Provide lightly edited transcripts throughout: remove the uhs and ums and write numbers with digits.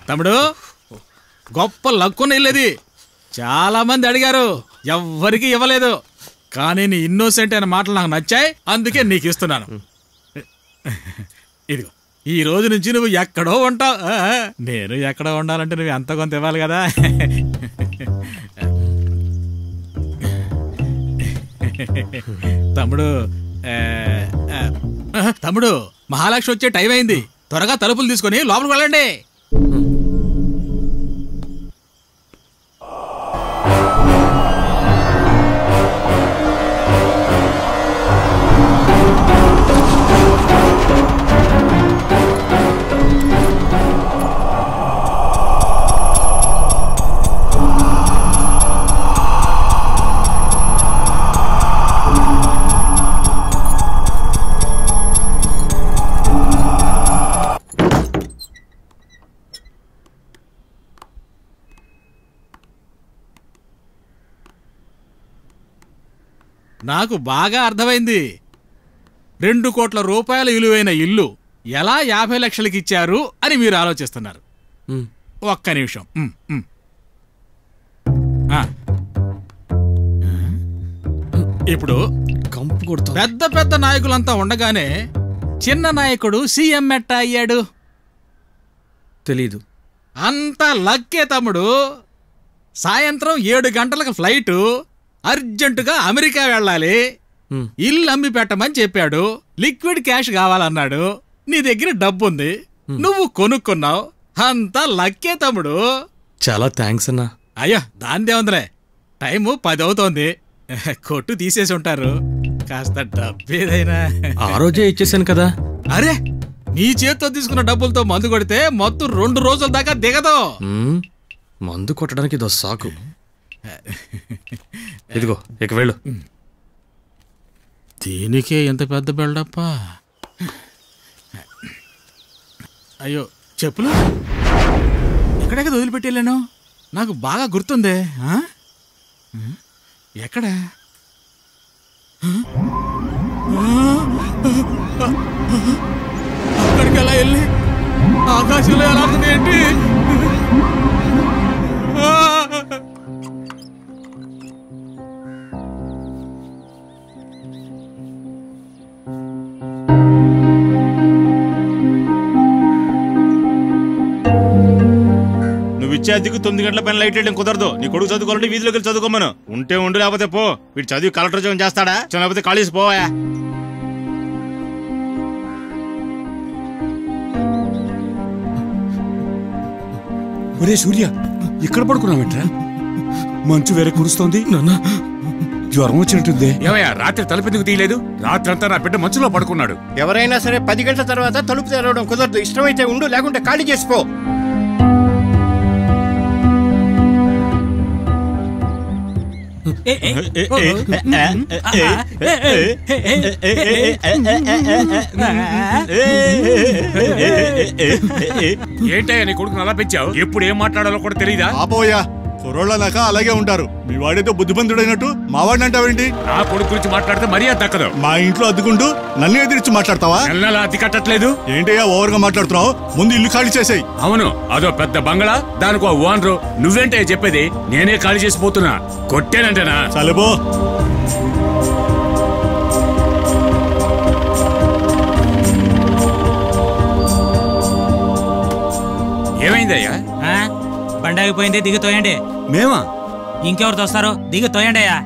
తమ్ముడు గొప్ప లక్కున వెళ్ళేది. చాలా మంది అడిగారు, ఎవ్వరికి ఇవ్వలేదు. కానీ నీ ఇన్నోసెంట్ అయిన మాటలు నాకు నచ్చాయి, అందుకే నీకు ఇస్తున్నాను. ఇదిగో ఈ రోజు నుంచి నువ్వు ఎక్కడో ఉంటావు. నేను ఎక్కడో ఉండాలంటే నువ్వు ఎంత కొంత ఇవ్వాలి కదా. తమ్ముడు తమ్ముడు మహాలక్ష్మి వచ్చే టైం అయింది. త్వరగా తలుపులు తీసుకొని లోపలికి వెళ్ళండి. నాకు బాగా అర్థమైంది. 2 కోట్ల రూపాయల విలువైన ఇల్లు ఎలా 50 లక్షలకి ఇచ్చారు అని మీరు ఆలోచిస్తున్నారు. ఒక్క నిమిషం. ఇప్పుడు పెద్ద పెద్ద నాయకులంతా ఉండగానే చిన్న నాయకుడు సీఎం ఎట్టా అయ్యాడు? తెలీదు. అంతా లక్కే తమ్ముడు. సాయంత్రం 7 గంటలకు ఫ్లైటు, అర్జెంటుగా అమెరికా వెళ్ళాలి. ఇల్లు అమ్మి పెట్టమని చెప్పాడు. లిక్విడ్ క్యాష్ కావాలన్నాడు. నీ దగ్గర డబ్బుంది, నువ్వు కొనుక్కున్నావు. అంతా లక్కే తమ్ముడు. చాలా థ్యాంక్స్ అన్నా. అయ్యో దాందేముందిలే, టైము 10 అవుతోంది. కొట్టు తీసేసి ఉంటారు. కాస్త డబ్బేదైనా. ఆ రోజే ఇచ్చేసాను కదా. అరే నీ చేత్తో తీసుకున్న డబ్బులతో మందు కొడితే మొత్తం 2 రోజుల దాకా దిగదు. మందు కొట్టడానికి ఇదో సాకు. ఇదిగో ఇక వెళ్ళు. దీనికే ఎంత పెద్ద బిల్డప్పా. అయ్యో చెప్పులు ఎక్కడెక్కడ వదిలిపెట్టి వెళ్ళాను? నాకు బాగా గుర్తుందే. ఎక్కడ? అక్కడికి ఎలా వెళ్ళి ఆకాశంలో ఎలా ఉంది ఏంటి? అద్దెకు 9 గంటల పైన లైట్ వేయడం కుదరదు. నీ కొడుకు చదువుకోవాలంటే వీధిలోకి వెళ్ళి చదువుకోమను. ఉంటే ఉండు, లేకపోతే పో. వీడు చదివి కలెక్టర్ ఉద్యోగం చేస్తాడా? లేకపోతే కాలేజ్ పోవా. ఒరే సూర్య, ఇక్కడ పడుకున్నావేంట్రా? మంచు వేరే కురుస్తోంది. జ్వరం వచ్చినట్టుంది. ఏమయ్యా రాత్రి తలుపు ఎందుకు తీయలేదు? రాత్రంతా నా బిడ్డ మంచులో పడుకున్నాడు. ఎవరైనా సరే 10 గంటల తర్వాత తలుపు తెరవడం కుదరదు. ఇష్టమైతే ఉండు, లేకుంటే ఖాళీ చేసుకో. ఏంటయ్యా నీ కొడుకుని అలా పెంచావు? ఎప్పుడు ఏం మాట్లాడాలో కూడా తెలియదా? ఆపోయా, కుర్రోళ్ళనాక అలాగే ఉంటారు. మీ వాడేదో బుద్ధిమంతుడైనట్టు మా వాడిని అంటావేంటి? నా కొడుకు గురించి మాట్లాడితే మర్యాద దక్కదు. మా ఇంట్లో అద్దుకుంటూ నన్ను ఎదిరించి మాట్లాడతావా? నెల అద్దె కట్టట్లేదు. ఏంటయ్యా ఓవర్ గా మాట్లాడుతున్నావు? ముందు ఇల్లు ఖాళీ చేసాయి. అవును, అదో పెద్ద బంగళా, దానికో ఓనరు. నువ్వేంటయ్యా చెప్పేది? నేనే ఖాళీ చేసిపోతున్నా. కొట్టేనంటేనా? సలేబో. ఏమైందయ్యా? బండి ఆగిపోయింది, దిగి తోయండి. మేమా? ఇంకెవరు తోస్తారు? దిగి తోయండి అయ్యా.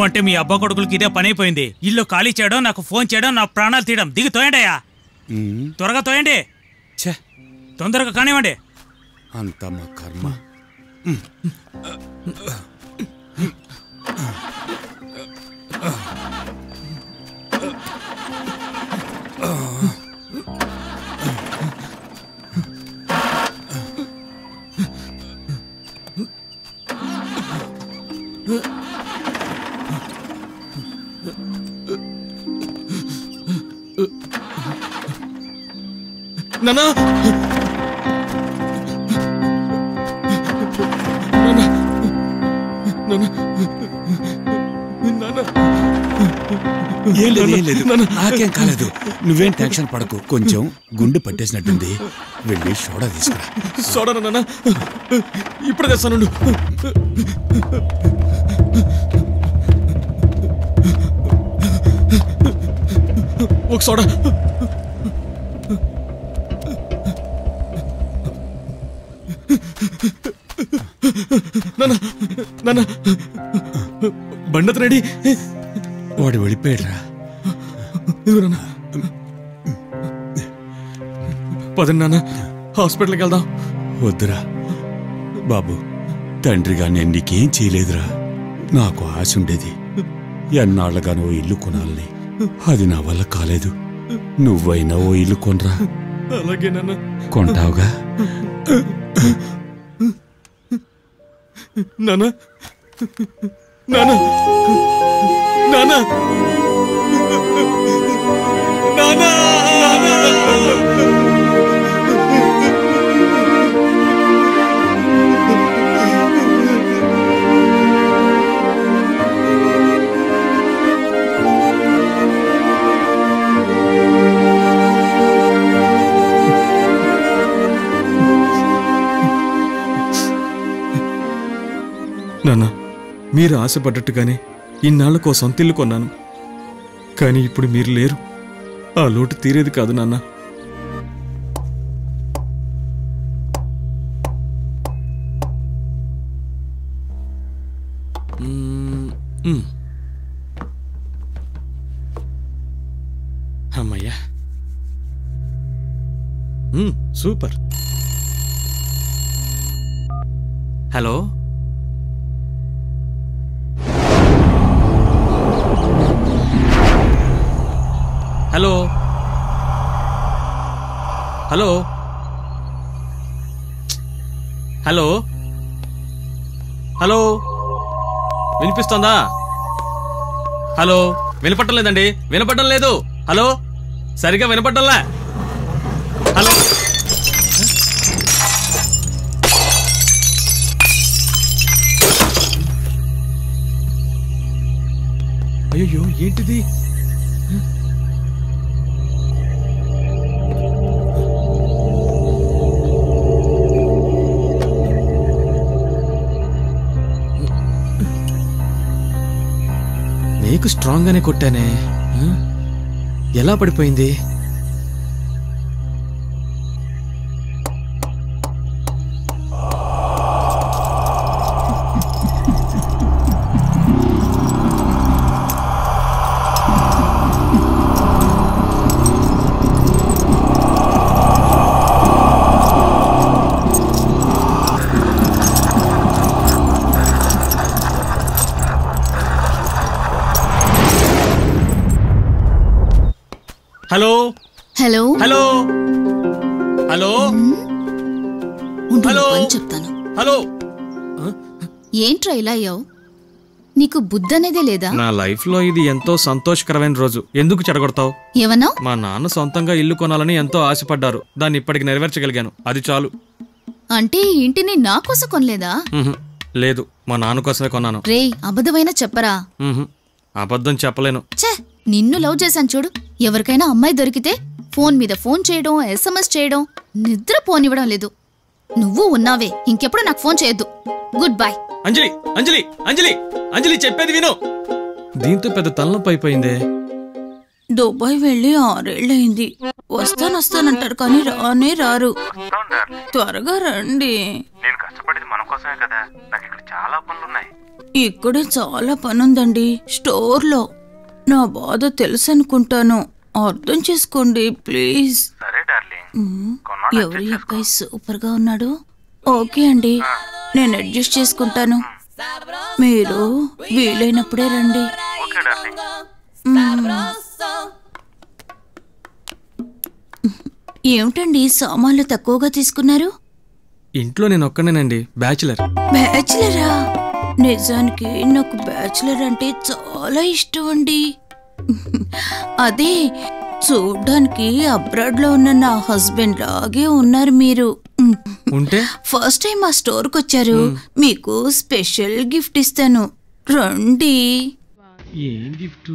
అంటే మీ అబ్బా కొడుకులకి ఇదే పని అయిపోయింది. ఇల్లు ఖాళీ చేయడం, నాకు ఫోన్ చేయడం, నా ప్రాణాలు తీయడం. దిగి తోయండి అయ్యా. త్వరగా తోయండి. తొందరగా కానివ్వండి. అంత మా కర్మ. నానా నానా నానా ఏం లేదు ఏం లేదు నాకేం కాలేదు నువ్వేం టెన్షన్ పడకు కొంచెం గుండె పట్టేసినట్టుంది వెళ్ళి సోడా తీసుకురా సోడా నాన్న ఇప్పుడు తెస్తాను ఒక సోడా నాన్న నాన్న బండత రెడీ వాడు వెళ్ళిపోయాడురా పదండి నాన్న హాస్పిటల్కి వెళ్దాం వద్దురా బాబు తండ్రిగా నేను నీకేం చేయలేదురా నాకు ఆశ ఉండేది ఎన్నాళ్ళగానో ఇల్లు కొనాలని అది నా వల్ల కాలేదు నువ్వైనా ఓ ఇల్లు కొనరా అలాగే నాన్న కొంటావుగా నాన్న నాన్న నాన్న నాన్న నాన్న మీరు ఆశపడ్డట్టుగానే ఇన్నాళ్లకో సొంతిల్లు కొన్నాను కానీ ఇప్పుడు మీరు లేరు ఆ లోటు తీరేది కాదు నాన్న అమ్మయ్యా super hello hello hello hello hello వినిపిస్తోందా హలో వినపడటం లేదండి వినపడటం లేదు హలో సరిగా వినపడటంలా హలో అయ్యో ఏంటిది నీకు స్ట్రాంగ్ గానే కొట్టానే ఎలా పడిపోయింది hello hello hello hello hello చెప్తాను హలో ఏంట్రా ఇలా అయ్యావు నీకు బుద్ధి అనేదే లేదా నా లైఫ్ లో ఇది ఎంతో సంతోషకరమైన రోజు ఎందుకు చెడగొడతావు ఏమన్నా మా నాన్న సొంతంగా ఇల్లు కొనాలని ఎంతో ఆశపడ్డారు దాన్ని ఇప్పటికి నెరవేర్చగలిగాను అది చాలు అంటే ఈ ఇంటిని నా కోసం కొనలేదా లేదు మా నాన్న కోసమే కొన్నాను రే అబద్ధమైనా చెప్పరా అబద్ధం చెప్పలేను ఛే నిన్ను లవ్ చేశాను చూడు ఎవరికైనా అమ్మాయి దొరికితే ఫోన్ మీద ఫోన్ చేయడం SMS చేయడం నిద్ర పోనివ్వడం లేదు నువ్వు ఉన్నావే ఇంకెప్పుడు నాకు ఫోన్ చేయొద్దు గుడ్ బై అంజలి అంజలి అంజలి అంజలి చెప్పేది విను దీంతో పెద్ద తలనొప్పి అయిపోయిందే దుబాయ్ వెళ్ళి 6 ఏళ్ళయింది వస్తానంటారు కానీ రానే రారు త్వరగా రండి నేను కష్టపడేది మన కోసమే కదా నాకు ఇక్కడ చాలా పనులున్నాయి ఇక్కడే చాలా పనుందండి స్టోర్లో నా బాధ తెలుసనుకుంటాను అర్థం చేసుకోండి ప్లీజ్ సరే డార్లింగ్ ఎవరి అబ్బాయి సూపర్ గా ఉన్నాడు ఓకే అండి నేను అడ్జస్ట్ చేసుకుంటాను మీరు వీలైనప్పుడే రండి ఓకే డార్లింగ్ ఏమిటండి సామాన్లు తక్కువగా తీసుకున్నారు ఇంట్లో నేను ఒక్కనేనండి బ్యాచులర్ బ్యాచులరా నిజానికి నాకు బ్యాచులర్ అంటే చాలా ఇష్టం అండి అదే చూడ్డానికి అబ్రాడ్ లో ఉన్న నా హస్బెండ్ లాగే ఉన్నారు మీరు ఉంటే ఫస్ట్ టైం మా స్టోర్ కి వచ్చారు మీకు స్పెషల్ గిఫ్ట్ ఇస్తాను రండి ఏం గిఫ్ట్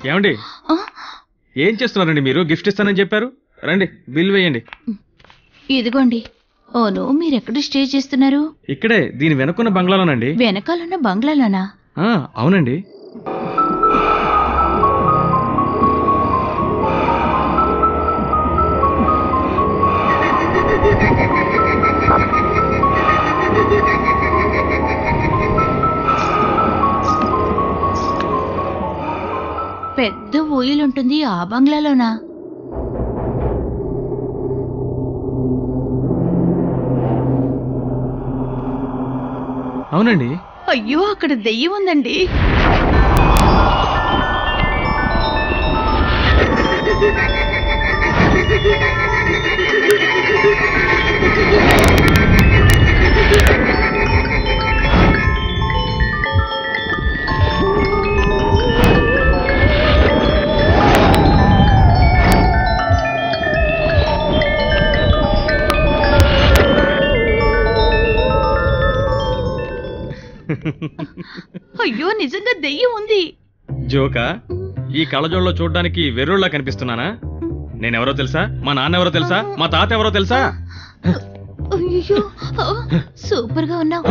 ఏమండి ఏం చేస్తున్నారండి మీరు? గిఫ్ట్ ఇస్తానని చెప్పారు. రండి బిల్ వేయండి. ఇదిగోండి. ఓను, మీరెక్కడ స్టే చేస్తున్నారు? ఇక్కడే దీని వెనకున్న బంగ్లాలోనండి. వెనకాలన్న బంగ్లాలోనా? అవునండి. పెద్ద ఊయలుంటుంది ఆ బంగ్లాలోనా? అవునండి. అయ్యో, అక్కడ దెయ్యం ఉందండి. అయ్యో, నిజంగా దెయ్యం ఉంది. జోకా? ఈ కళ్ళజోళ్ళలో చూడ్డానికి వెర్రోళ్ళ కనిపిస్తున్నానా? నేనెవరో తెలుసా? మా నాన్న ఎవరో తెలుసా? మా తాత ఎవరో తెలుసా? అయ్యో, సూపర్ గా ఉన్నావు.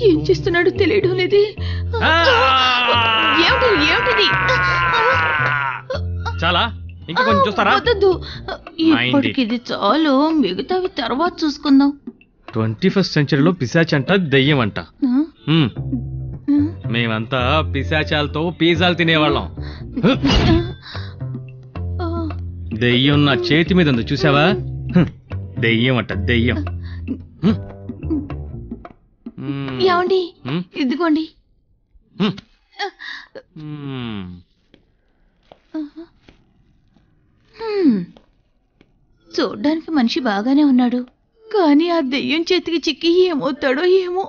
ఏం చేస్తున్నాడు తెలియడం లేదే. ఏమిటిది? చాలా ఇంకా కొంచెం చూస్తారా? వద్దు, ఇప్పటికి ఇది చాలు. మిగతావి తర్వాత చూసుకుందాం. 21st సెంచరీలో పిశాచంట, దెయ్యం అంట. మేమంతా పిశాచాలతో పిజ్జాలు తినేవాళ్ళం. దెయ్యం నా చేతి మీద ఉంది, చూసావా? దెయ్యం అంట, దెయ్యం. ఏమండి, ఇదిగోండి. చూడ్డానికి మనిషి బాగానే ఉన్నాడు, కానీ ఆ దెయ్యం చేతికి చిక్కి ఏమవుతాడో ఏమో.